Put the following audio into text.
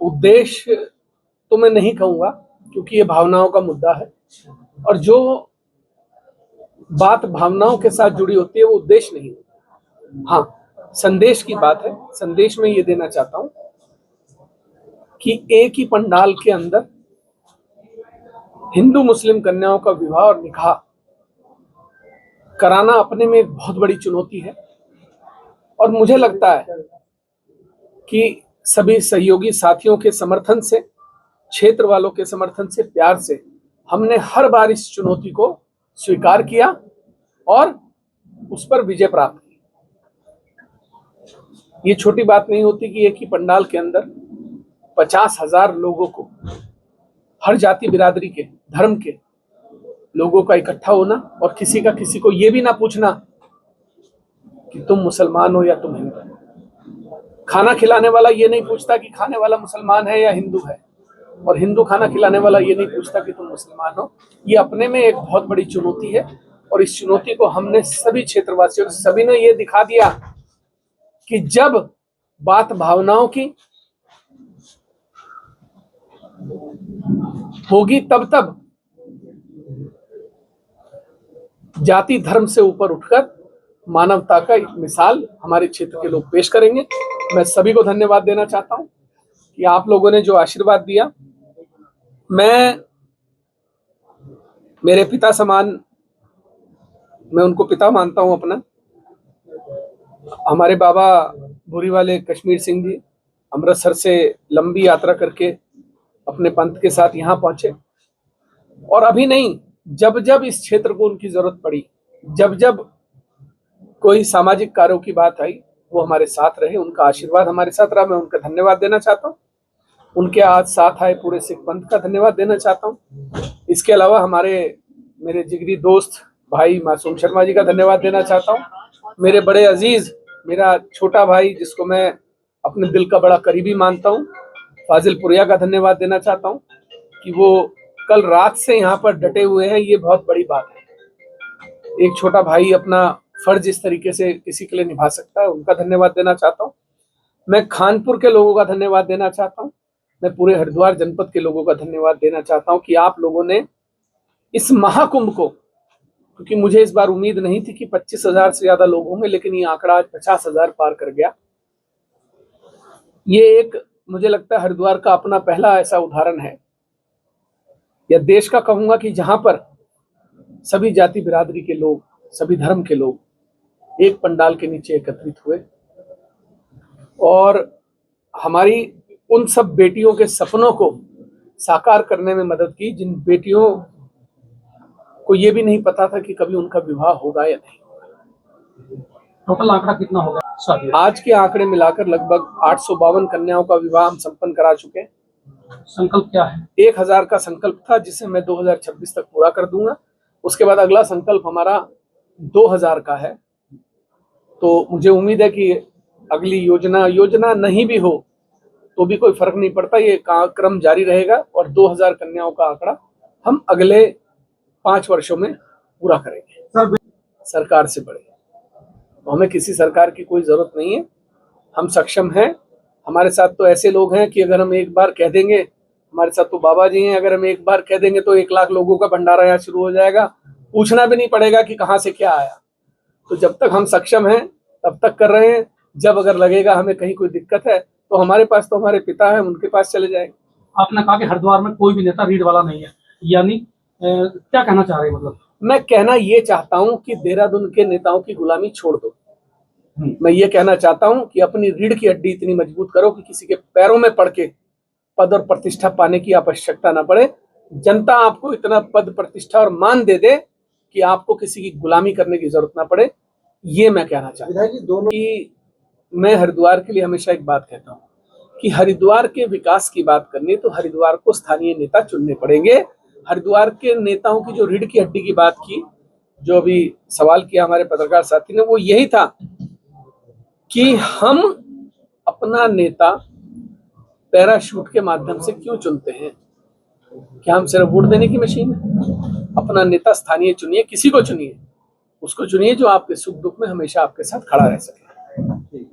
उद्देश्य तो मैं नहीं कहूंगा, क्योंकि ये भावनाओं का मुद्दा है, और जो बात भावनाओं के साथ जुड़ी होती है वो उद्देश्य नहीं होता। हाँ, संदेश की बात है। संदेश में ये देना चाहता हूं कि एक ही पंडाल के अंदर हिंदू मुस्लिम कन्याओं का विवाह और निकाह कराना अपने में एक बहुत बड़ी चुनौती है, और मुझे लगता है कि सभी सहयोगी साथियों के समर्थन से, क्षेत्र वालों के समर्थन से, प्यार से हमने हर बार इस चुनौती को स्वीकार किया और उस पर विजय प्राप्त की। ये छोटी बात नहीं होती कि एक ही पंडाल के अंदर 50,000 लोगों को, हर जाति बिरादरी के, धर्म के लोगों का इकट्ठा होना, और किसी का किसी को ये भी ना पूछना कि तुम मुसलमान हो या तुम हिंदू हो। खाना खिलाने वाला ये नहीं पूछता कि खाने वाला मुसलमान है या हिंदू है, और हिंदू खाना खिलाने वाला ये नहीं पूछता कि तुम मुसलमान हो। ये अपने में एक बहुत बड़ी चुनौती है, और इस चुनौती को हमने सभी क्षेत्रवासियों, सभी ने ये दिखा दिया कि जब बात भावनाओं की होगी तब जाति धर्म से ऊपर उठकर मानवता का एक मिसाल हमारे क्षेत्र के लोग पेश करेंगे। मैं सभी को धन्यवाद देना चाहता हूं कि आप लोगों ने जो आशीर्वाद दिया, मैं मेरे पिता समान, मैं उनको पिता मानता हूं अपना। हमारे बाबा भूरी वाले कश्मीर सिंह जी अमृतसर से लंबी यात्रा करके अपने पंथ के साथ यहाँ पहुंचे, और अभी नहीं, जब जब इस क्षेत्र को उनकी जरूरत पड़ी, जब जब कोई सामाजिक कार्यों की बात आई, वो हमारे साथ रहे। उनका आशीर्वाद हमारे साथ रहा। मैं उनका धन्यवाद देना चाहता हूँ। उनके आज साथ आए पूरे सिख पंथ का धन्यवाद देना चाहता हूँ। इसके अलावा मेरे जिगरी दोस्त भाई मासूम शर्मा जी का धन्यवाद देना चाहता हूँ। मेरे बड़े अजीज, मेरा छोटा भाई जिसको मैं अपने दिल का बड़ा करीबी मानता हूँ, फाजिल पुरिया का धन्यवाद देना चाहता हूँ कि वो कल रात से यहाँ पर डटे हुए हैं। ये बहुत बड़ी बात है। एक छोटा भाई अपना फर्ज इस तरीके से किसी के लिए निभा सकता है, उनका धन्यवाद देना चाहता हूँ। मैं खानपुर के लोगों का धन्यवाद देना चाहता हूँ। मैं पूरे हरिद्वार जनपद के लोगों का धन्यवाद देना चाहता हूँ कि आप लोगों ने इस महाकुंभ को, क्योंकि मुझे इस बार उम्मीद नहीं थी कि 25,000 से ज्यादा लोग होंगे, लेकिन ये आंकड़ा आज 50,000 पार कर गया। ये एक, मुझे लगता है, हरिद्वार का अपना पहला ऐसा उदाहरण है, या देश का कहूंगा, कि जहां पर सभी जाति बिरादरी के लोग, सभी धर्म के लोग एक पंडाल के नीचे एकत्रित हुए और हमारी उन सब बेटियों के सपनों को साकार करने में मदद की, जिन बेटियों को ये भी नहीं पता था कि कभी उनका विवाह होगा या नहीं। टोटल आंकड़ा कितना होगा? आज के आंकड़े मिलाकर लगभग 852 कन्याओं का विवाह हम संपन्न करा चुके हैं। संकल्प क्या है? 1000 का संकल्प था, जिसे मैं 2026 तक पूरा कर दूंगा। उसके बाद अगला संकल्प हमारा 2000 का है। तो मुझे उम्मीद है कि अगली योजना नहीं भी हो तो भी कोई फर्क नहीं पड़ता, ये क्रम जारी रहेगा, और 2000 कन्याओं का आंकड़ा हम अगले 5 वर्षों में पूरा करेंगे। सरकार से बड़े हमें किसी सरकार की कोई जरूरत नहीं है। हम सक्षम हैं। हमारे साथ तो ऐसे लोग हैं कि अगर हम एक बार कह देंगे, हमारे साथ तो बाबा जी हैं, अगर हम एक बार कह देंगे तो 1 लाख लोगों का भंडारा यहाँ शुरू हो जाएगा, पूछना भी नहीं पड़ेगा कि कहाँ से क्या आया। तो जब तक हम सक्षम हैं तब तक कर रहे हैं। जब अगर लगेगा हमें कहीं कोई दिक्कत है तो हमारे पास तो हमारे पिता हैं, उनके पास चले जाएंगे। आपने कहा कि हरिद्वार में कोई भी नेता रीढ़ वाला नहीं है, यानी क्या कहना चाह रहे हैं? मतलब मैं कहना ये चाहता हूं कि देहरादून के नेताओं की गुलामी छोड़ दो। मैं ये कहना चाहता हूं कि अपनी रीढ़ की हड्डी इतनी मजबूत करो कि किसी के पैरों में पड़ के पद और प्रतिष्ठा पाने की आवश्यकता ना पड़े। जनता आपको इतना पद, प्रतिष्ठा और मान दे दे कि आपको किसी की गुलामी करने की जरूरत ना पड़े। ये मैं कहना चाहता हूं कि मैं हरिद्वार के लिए हमेशा एक बात कहता हूं कि हरिद्वार के विकास की बात करनी तो हरिद्वार को स्थानीय नेता चुनने पड़ेंगे। हरिद्वार के नेताओं की जो रीढ़ की हड्डी की बात की, जो अभी सवाल किया हमारे पत्रकार साथी ने, वो यही था कि हम अपना नेता पैराशूट के माध्यम से क्यों चुनते हैं? क्या हम सिर्फ वोट देने की मशीन है? अपना नेता स्थानीय चुनिए, किसी को चुनिए, उसको चुनिए जो आपके सुख दुख में हमेशा आपके साथ खड़ा रह सके।